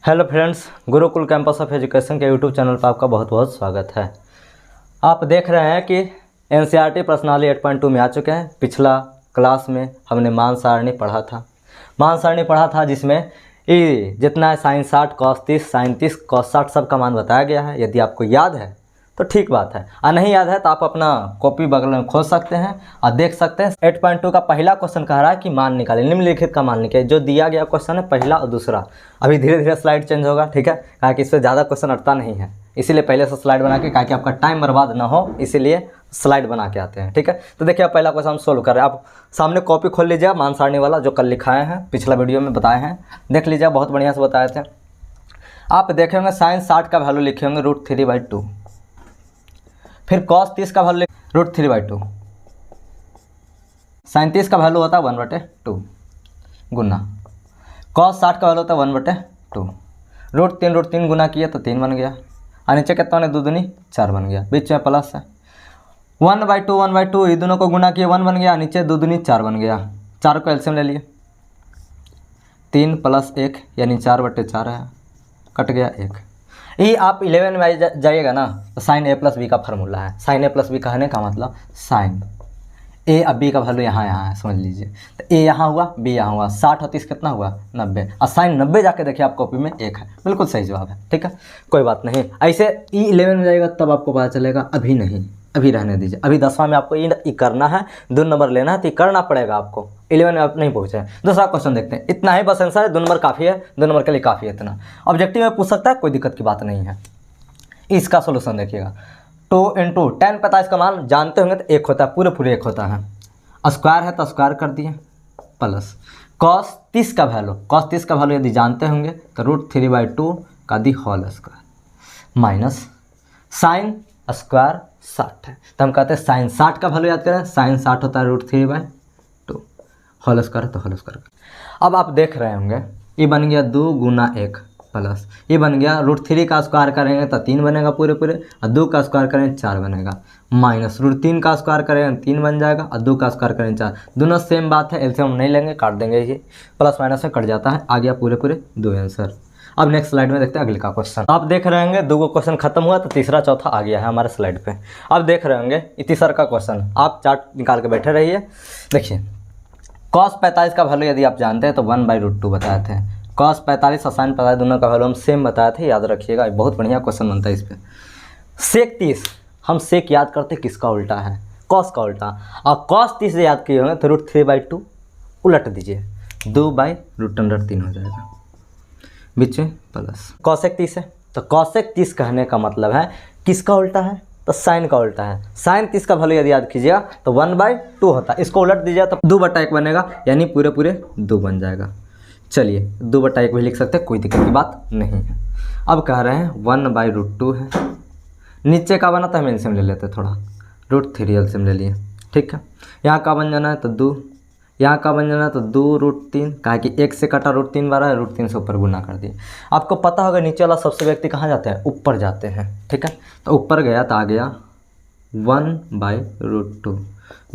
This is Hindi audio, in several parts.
Hello friends, Gurukul campus of education के यूट्यूब चैनल पर आपका बहुत बहुत स्वागत है। आप देख रहे हैं कि एनसीईआरटी प्रश्नावली 8.2 में आ चुके हैं। पिछला क्लास में हमने मान सारणी पढ़ा था जिसमें जितना है साइन 60 कॉस 30 साइन 30 कॉस 60 सब का मान बताया गया है। यदि आपको याद है तो ठीक बात है, और नहीं याद है तो आप अपना कॉपी बगल में खोल सकते हैं और देख सकते हैं। 8.2 का पहला क्वेश्चन कह रहा है कि मान निकालें, निम्नलिखित का मान निकालें। जो दिया गया क्वेश्चन है पहला और दूसरा। अभी धीरे धीरे स्लाइड चेंज होगा, ठीक है, कहा कि इससे ज़्यादा क्वेश्चन अटता नहीं है, इसीलिए पहले से स्लाइड बना के, कहा कि आपका टाइम बर्बाद ना हो इसीलिए स्लाइड बना के आते हैं, ठीक है। तो देखिए, पहला क्वेश्चन हम सोल्व कर रहे हैं। आप सामने कॉपी खोल लीजिए, मान सारणी वाला जो कल लिखाए हैं, पिछला वीडियो में बताए हैं, देख लीजिए, बहुत बढ़िया से बताए थे। आप देखे होंगे साइन 60 का वैल्यू लिखे होंगे √3/2, फिर cos 30 का वैल्यू √3/2, साइन 30 का वैल्यू होता है 1/2 गुना cos 60 का वैल्यू होता है 1/2। √3 गुना किया तो 3 बन गया, और नीचे कितना ने 2 दूनी 4 बन गया, बीच में प्लस है। 1/2 ये दोनों को गुना किया 1 बन गया, नीचे 2 दूनी 4 बन गया। 4 को एलसीएम ले लिए, 3 + 1 यानी 4/4 है, कट गया 1। ये आप 11 में जाइएगा ना तो साइन a + b का फार्मूला है। साइन a + b कहने का मतलब साइन a अब b का वैल्यू यहाँ है, समझ लीजिए। तो a यहाँ हुआ, b यहाँ हुआ, 60 और 30 कितना हुआ 90, और साइन 90 जाके देखिए आप कॉपी में 1 है, बिल्कुल सही जवाब है, ठीक है, कोई बात नहीं। ऐसे E11 में जाएगा तब आपको पता चलेगा, अभी नहीं, अभी रहने दीजिए। अभी 10वां में आपको ये करना है, 2 नंबर लेना है तो ये करना पड़ेगा आपको। 11 में आप नहीं पहुँचे। दूसरा क्वेश्चन देखते हैं, इतना ही बस आंसर है, 2 नंबर काफ़ी है, 2 नंबर के लिए काफ़ी है इतना। ऑब्जेक्टिव में पूछ सकता है, कोई दिक्कत की बात नहीं है। इसका सोल्यूशन देखिएगा, 2 × tan 45 का मान जानते होंगे तो 1 होता है, पूरे 1 होता है। स्क्वायर है तो स्क्वायर कर दिए, प्लस cos 30 का वैल्यू यदि जानते होंगे तो √3/2 का the whole square, minus sine square 60 है, तो हम कहते हैं साइन 60 का वैल्यू याद करें। साइन 60 होता है √3/2, होल स्क्वायर तो होल स्क्वायर। अब आप देख रहे होंगे ये बन गया 2 × 1 प्लस ये बन गया √3 का स्क्वायर करेंगे तो 3 बनेगा पूरे, और 2 का स्क्वायर करेंगे 4 बनेगा, माइनस √3 का स्क्वायर करेंगे 3 बन जाएगा, और 2 का स्क्वायर करेंगे 4। दोनों सेम बात है, एलसीएम नहीं लेंगे, काट देंगे, ये प्लस माइनस में कट जाता है। आ गया पूरे 2 आंसर। अब नेक्स्ट स्लाइड में देखते हैं अगले का क्वेश्चन। आप देख रहे होंगे 2 क्वेश्चन खत्म हुआ तो तीसरा चौथा आ गया है हमारे स्लाइड पे। अब देख रहे होंगे तीसरा का क्वेश्चन, आप चार्ट निकाल के बैठे रहिए। देखिए, cos 45 का वैल्यू यदि आप जानते हैं तो 1/√2 बताए थे। cos 45 और sin 45 दोनों का वैल्यू हम सेम बताए थे, याद रखिएगा, बहुत बढ़िया क्वेश्चन बनता है इस पर। sec 30, हम sec याद करते किसका उल्टा है, cos का उल्टा, और cos 30 याद किए होंगे तो √3/2 उलट दीजिए, 2/√3 हो जाएगा, बीच में प्लस। cosec 30 है तो cosec 30 कहने का मतलब है किसका उल्टा है, तो साइन का उल्टा है। साइन 30 का वैल्यू यदि याद कीजिएगा तो 1/2 होता है, इसको उलट दीजिए तो 2/1 बनेगा, यानी पूरे 2 बन जाएगा। चलिए 2/1 भी लिख सकते हैं, कोई दिक्कत की बात नहीं है। अब कह रहे हैं 1/√2 है, नीचे का बना तो हम एलसीएम ले लेते थोड़ा, √3 एलसीएम ले लिए, ठीक है। यहाँ का बन जाना है तो 2, यहाँ का बन जाना है तो 2√3, कहा कि 1 से कटा √3 बार है, √3 से ऊपर गुना कर दिए। आपको पता होगा नीचे वाला सबसे व्यक्ति कहाँ जाते हैं, ऊपर जाते हैं, ठीक है। तो ऊपर गया तो आ गया 1/√2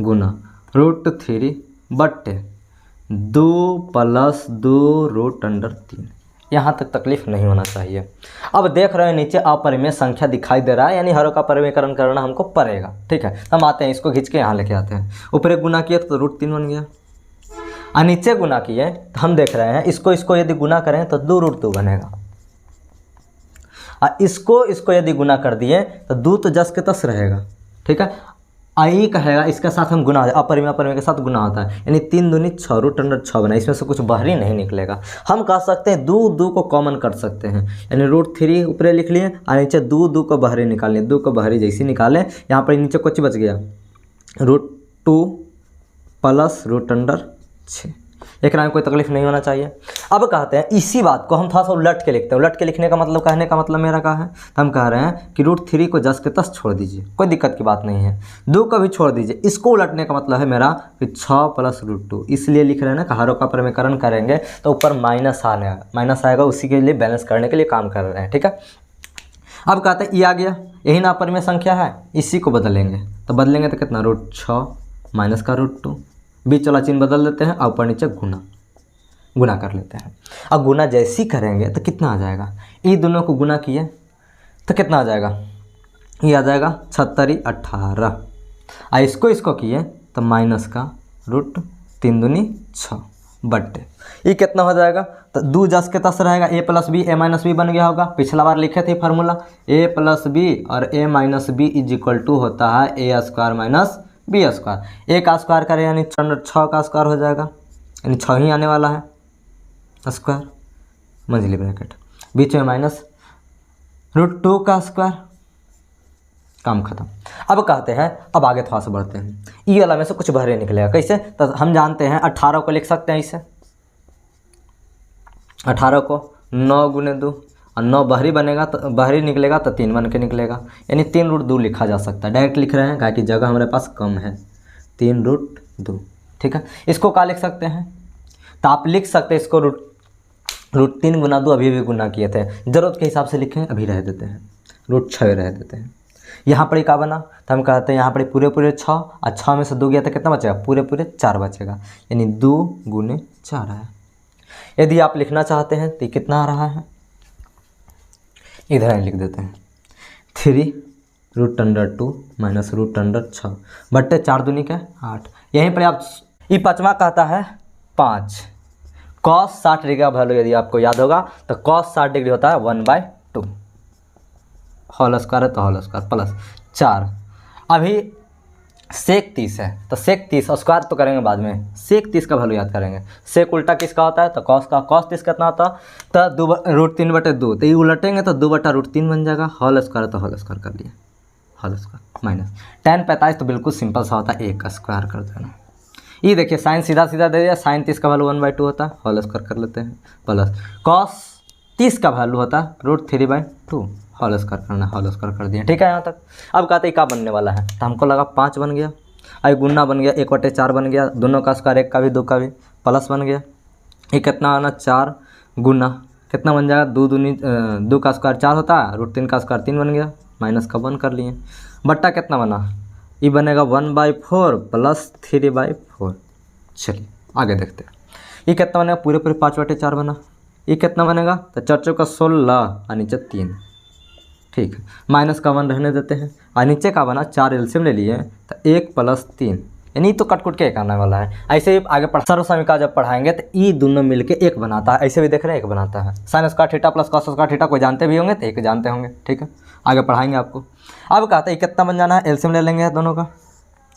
गुना √3/2 + 2√3। यहाँ तक तकलीफ नहीं होना चाहिए। अब देख रहे हैं नीचे अपरिमेय संख्या दिखाई दे रहा है, यानी हरों का परिमेयकरण करना हमको पड़ेगा, ठीक है। हम आते हैं, इसको खींच के यहाँ लेके आते हैं। ऊपर 1 गुना किया तो √3 बन गया, और नीचे गुना किए तो हम देख रहे हैं इसको यदि गुना करें तो 2√2 बनेगा, और इसको यदि गुना कर दिए तो 2 तो जस के तस रहेगा, ठीक है। आई कहेगा इसके साथ हम गुना, अपरिमेय के साथ गुना होता है, यानी 3 दूनी 6, √6 बना, इसमें से कुछ बाहरी नहीं निकलेगा। हम कह सकते हैं 2 को कॉमन कर सकते हैं, यानी √3 ऊपर लिख लिए, और नीचे 2 को बाहरी निकाल लिए, 2 को बाहरी जैसे निकाले, यहाँ पर नीचे कुछ बच गया √2 + √6। एक में कोई तकलीफ नहीं होना चाहिए। अब कहते हैं इसी बात को हम थोड़ा सा उलट के लिखते हैं। उलट के लिखने का मतलब, कहने का मतलब मेरा क्या है, तो हम कह रहे हैं कि √3 को जस के तस छोड़ दीजिए, कोई दिक्कत की बात नहीं है। 2 को भी छोड़ दीजिए, इसको उलटने का मतलब है मेरा कि 6 + √2, इसलिए लिख रहे हैं ना कि हरों का परिमेयकरण करेंगे तो ऊपर माइनस आएगा, उसी के लिए बैलेंस करने के लिए काम कर रहे हैं, ठीक है। अब कहते हैं ये आ गया, यही ना अपरिमेय संख्या है, इसी को बदलेंगे तो कितना √6 - का √2, बीच वाला चिन्ह बदल देते हैं और ऊपर नीचे गुना, गुना कर लेते हैं। अब गुना जैसी करेंगे तो कितना आ जाएगा, ये दोनों को गुना किए तो कितना आ जाएगा, ये आ जाएगा 76 18। और इसको किए तो माइनस का रूट 3 दूनी 6 बट्टे ये कितना हो जाएगा, तो 2 जस के तस रहेगा, a plus B A minus B बन गया होगा। पिछला बार लिखे थे फार्मूला a प्लस बी और a minus B is equal to होता है a square minus B square. a का स्क्वायर करें यानी 6 का स्क्वायर हो जाएगा, यानी 6 ही आने वाला है स्क्वायर मंझली ब्रैकेट, बीच में माइनस रूट 2 का स्क्वायर, काम खत्म। अब कहते हैं, अब आगे थोड़ा सा बढ़ते हैं, ई वाला में से कुछ बाहर निकलेगा कैसे, तो हम जानते हैं 18 को लिख सकते हैं इसे, 18 को 9 गुने 2 और 9 बाहरी बनेगा तो बाहरी निकलेगा तो 3 बन के निकलेगा, यानी 3 रूट 2 लिखा जा सकता है। डायरेक्ट लिख रहे हैं क्या कि जगह हमारे पास कम है, 3 रूट 2, ठीक है। इसको क्या लिख सकते हैं, तो आप लिख सकते हैं इसको रूट 3 गुना 2, अभी भी गुना किए थे, ज़रूरत के हिसाब से लिखें, अभी रह देते हैं रूट 6 रह देते हैं। यहाँ पर क्या बना, तो हम कहते हैं यहाँ पर पूरे 6 और 6 में से 2 गया तो कितना बचेगा, पूरे 4 बचेगा, यानी 2 गुने 4 है। यदि आप लिखना चाहते हैं तो कितना आ रहा है, इधर लिख देते हैं 3 root under 2 minus root under 6 बट्टे 4 दूनी का 8। यहीं पर आप ये पाँचवा कहता है 5 कॉस 60 डिग्री का वैल्यू यदि आपको याद होगा तो कॉस 60 डिग्री होता है 1/2 होल स्क्वायर है तो होल स्क्वायर प्लस 4। अभी सेक 30 है तो सेक 30 स्क्वायर तो करेंगे बाद में, सेक 30 का वैल्यू याद करेंगे। सेक उल्टा किसका होता है, तो कॉस का, कॉस 30 कितना होता है तो रूट 3/2, तो ये उलटेंगे तो 2/√3 बन जाएगा, होल स्क्वायर तो होल स्क्वायर कर लिया, होल स्क्वायर माइनस tan 45 तो बिल्कुल सिंपल सा होता है, 1 का स्क्वायर कर देना। ये देखिए साइन सीधा दे दिया, साइन 30 का वैल्यू 1/2 होता है, होल स्क्वायर कर लेते हैं, प्लस कॉस 30 का वैल्यू होता है रूट 3/2, होल स्क्वायर करना, होल स्क्वायर कर दिया, ठीक है यहाँ तक। अब कहते हैं क्या बनने वाला है, तो हमको लगा 5 बन गया, आई गुना बन गया, 1/4 बन गया, दोनों का स्क्वायर, 1 का भी 2 का भी प्लस बन गया। ये कितना आना 4 गुना कितना बन जाएगा, 2 का स्क्वायर 4 होता है, रूट 3 का स्क्वायर 3 बन गया, माइनस का 1 कर लिए, बट्टा कितना बना, ये बनेगा 1/4 प्लस 3/4। चलिए आगे देखते हैं, ये कितना बनेगा, पूरे 5/4 बना, ये कितना बनेगा, तो 4 चौका 16 और नीचे 3, ठीक है, माइनस का 1 रहने देते हैं, और नीचे का बना 4 एलसीएम ले लिए तो 1 + 3, यानी तो कट के एक आने वाला है। ऐसे ही आगे सर्वसमीका जब पढ़ाएंगे तो ये दोनों मिलके एक बनाता है, ऐसे भी देख रहे हैं एक बनाता है, sine square theta plus cos square theta कोई जानते भी होंगे तो एक जानते होंगे, ठीक है, आगे पढ़ाएंगे आपको। अब कहते हैं कितना बन जाना है, एलसीएम ले लेंगे दोनों का,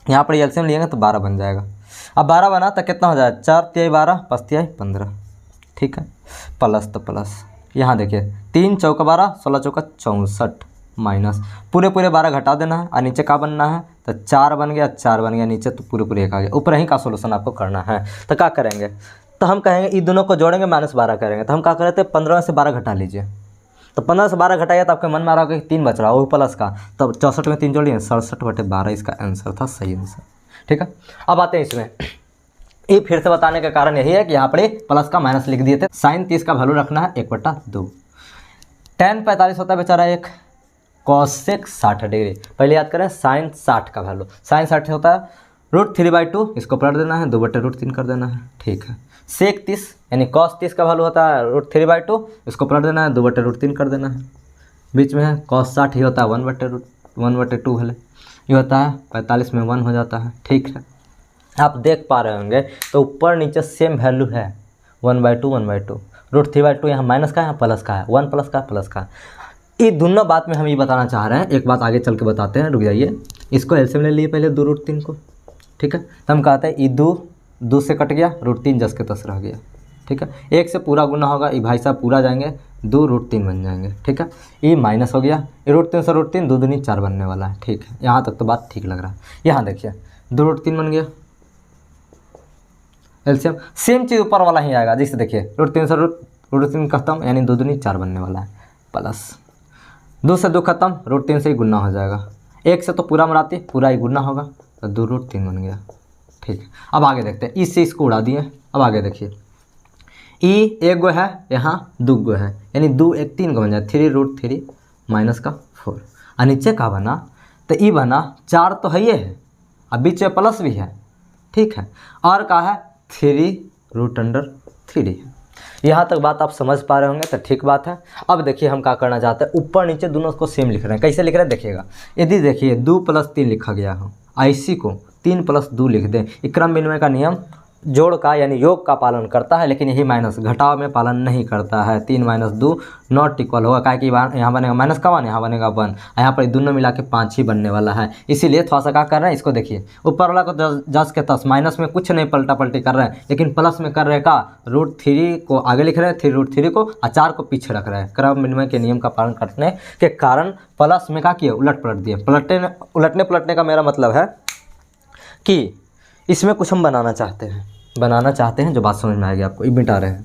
यहाँ पर एलसीएम लेंगे तो 12 बन जाएगा। अब 12 बना तो कितना हो जाएगा, 4 × 12 5 × 15, ठीक है, प्लस तो प्लस, यहाँ देखिए 3 चौका 12 16 चौका 64 माइनस पूरे 12 घटा देना है, और नीचे का बनना है तो 4 बन गया, 4 बन गया, नीचे तो पूरे 1 आ गया, ऊपर ही का सोल्यूशन आपको करना है। तो क्या करेंगे, तो हम कहेंगे इन दोनों को जोड़ेंगे -12 करेंगे, तो हम क्या करते हैं 15 से 12 घटा लीजिए, तो 15 से 12 घटाइए तो आपके मन में आ रहा होगा कि 3 बच रहा है वो प्लस का, तब 64 में 3 जोड़िए 67/12 इसका आंसर था, सही आंसर, ठीक है। अब आते हैं इसमें, ये फिर से बताने का कारण यही है कि यहाँ पर प्लस का माइनस लिख दिए थे, साइन 30 का वैल्यू रखना है 1/2, tan 45 होता है बेचारा 1, कॉसेक 60 डिग्री, पहले याद करें साइन 60 का वैल्यू, साइन 60 होता है रूट 3/2, इसको पलट देना है 2/√3 कर देना है, ठीक है। सेक 30 यानी कॉस 30 का वैल्यू होता है रूट 3/2, इसको पलट देना है 2/√3 कर देना है, बीच में है कॉस 60 ही होता है 1/2 है, ये होता है 45 में 1 हो जाता है, ठीक है। आप देख पा रहे होंगे तो ऊपर नीचे सेम वैल्यू है 1/2 रूट 3/2, यहाँ माइनस का है यहाँ प्लस का है, 1 प्लस का प्लस का, ये दोनों बात में हम ये बताना चाह रहे हैं। एक बात आगे चल के बताते हैं, रुक जाइए, इसको एलसीएम ले लिए पहले 2√3 को, ठीक है, तो हम कहते हैं ये 2 से कट गया, √3 जस के तस रह गया, ठीक है, 1 से पूरा गुना होगा, ये भाई साहब पूरा जाएंगे 2√3 बन जाएंगे, ठीक है, ये माइनस हो गया, ये √3 से √3 2 दूनी 4 बनने वाला है, ठीक है, यहाँ तक तो बात ठीक लग रहा है। यहाँ देखिए 2√3 बन गया, एलसीएम सेम चीज़ ऊपर वाला ही आएगा, जैसे देखिए √3 से √3 खत्म, यानी 2 दूनी 4 बनने वाला है, प्लस 2 से 2 खत्म, √3 से ही गुना हो जाएगा, 1 से तो पूरा मराती पूरा ही गुना होगा, तो 2√3 बन गया, ठीक है। अब आगे देखते हैं, इससे इसको उड़ा दिए, अब आगे देखिए, ई 1 गो है, यहाँ 2 गो है, यानी 2 1 3 को बन जाए 3√3 माइनस का 4, और नीचे का बना तो ई बना 4 तो है ये है, अब बीच में प्लस भी है, ठीक है, और का है 3√3 3। यहाँ तक बात आप समझ पा रहे होंगे तो ठीक बात है। अब देखिए हम क्या करना चाहते हैं, ऊपर नीचे दोनों को सेम लिख रहे हैं। कैसे लिख रहे हैं देखिएगा, यदि देखिए 2 + 3 लिखा गया हो, इसी को 3 + 2 लिख दें। ये क्रम विनिमय का नियम जोड़ का यानी योग का पालन करता है, लेकिन यही माइनस घटाव में पालन नहीं करता है। 3 - 2 नॉट इक्वल होगा, क्या कि यहाँ बनेगा माइनस का 1, यहाँ बनेगा 1, यहाँ पर दोनों मिला के 5 ही बनने वाला है। इसीलिए थोड़ा सा क्या कर रहे हैं, इसको देखिए ऊपर वाला को 10 के 10, माइनस में कुछ नहीं पलटा पलटी कर रहे हैं, लेकिन प्लस में कर रहे हैं का √3 को आगे लिख रहे हैं, 3√3 को और 4 को पीछे रख रहे हैं। क्रम विनिमय के नियम का पालन करने के कारण प्लस में क्या किए, उलट पलट दिए। उलटने पलटने का मेरा मतलब है कि इसमें कुछ हम बनाना चाहते हैं जो बात समझ में आएगी आपको, ये मिटा रहे हैं।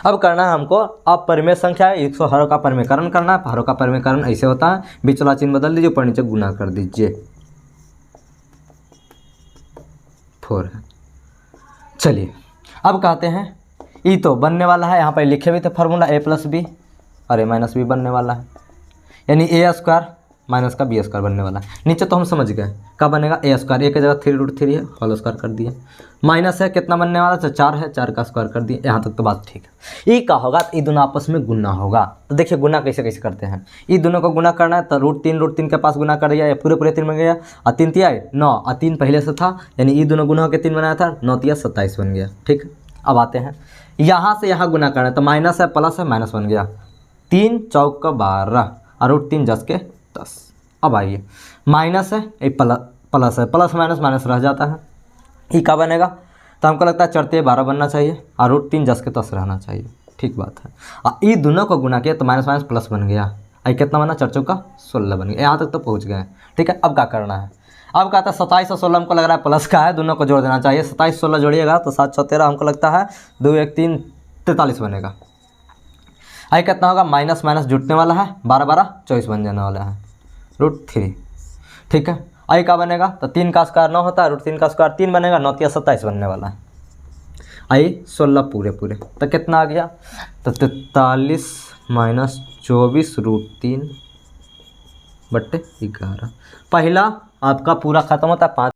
अब करना है हमको अपरिमेय संख्या है, 100 हरों का परिमेयकरण करना है। हरों का परिमेयकरण ऐसे होता है, बीच वाला चिन्ह बदल दीजिए, ऊपर नीचे गुना कर दीजिए। 4 है। चलिए अब कहते हैं ये तो बनने वाला है, यहाँ पर लिखे भी थे फार्मूला a + b और a - b बनने वाला है, यानी a² माइनस का b² बनने वाला है। नीचे तो हम समझ गए क्या बनेगा, a², a की जगह 3√3 है, होल स्क्वायर कर दिए। माइनस है, कितना बनने वाला तो 4 है, 4 का स्क्वायर कर दिए। यहाँ तक तो बात ठीक है। ये क्या होगा, ये दोनों आपस में गुना होगा। तो देखिए गुना कैसे कैसे करते हैं, ये दोनों को गुना करना है तो √3 के पास गुना कर दिया, या पूरे 3 बन गया, और 3 तिया 9 और 3 पहले से था, यानी ये दोनों गुना होकर 3 बनाया था, 9 तिया 27 बन गया। ठीक, अब आते हैं यहाँ से यहाँ गुना करना है, तो माइनस है प्लस है, माइनस बन गया, 3 × 4 = 12 और √3 10 के 10। अब आइए माइनस है, ये प्लस है, प्लस माइनस माइनस रह जाता है, ये क्या बनेगा, तो हमको लगता है 4 × 12 बनना चाहिए और √3 10 के 10 रहना चाहिए। ठीक बात है। और ये दोनों को गुना किया तो माइनस माइनस प्लस बन गया, ये कितना बना, 4 × 4 = 16 बन गया। यहाँ तक तो पहुँच गए। ठीक है, अब क्या करना है, अब कहता है 27 और 16 हमको लग रहा है प्लस का है, दोनों को जोड़ देना चाहिए। 27 16 जोड़िएगा तो 7 × 6 = 13, हमको लगता है 2 1 3 43 बनेगा। आई कितना होगा, माइनस माइनस जुटने वाला है, 12 12 24 बन जाने वाला है, √3। ठीक है, आई का बनेगा तो 3 का स्क्वायर 9 होता है, √3 का स्क्वायर 3 बनेगा, 9 × 27 बनने वाला है। आई 16 पूरे तो कितना आ गया, तो 43 - 24 √3/11। पहला आपका पूरा खत्म होता है 5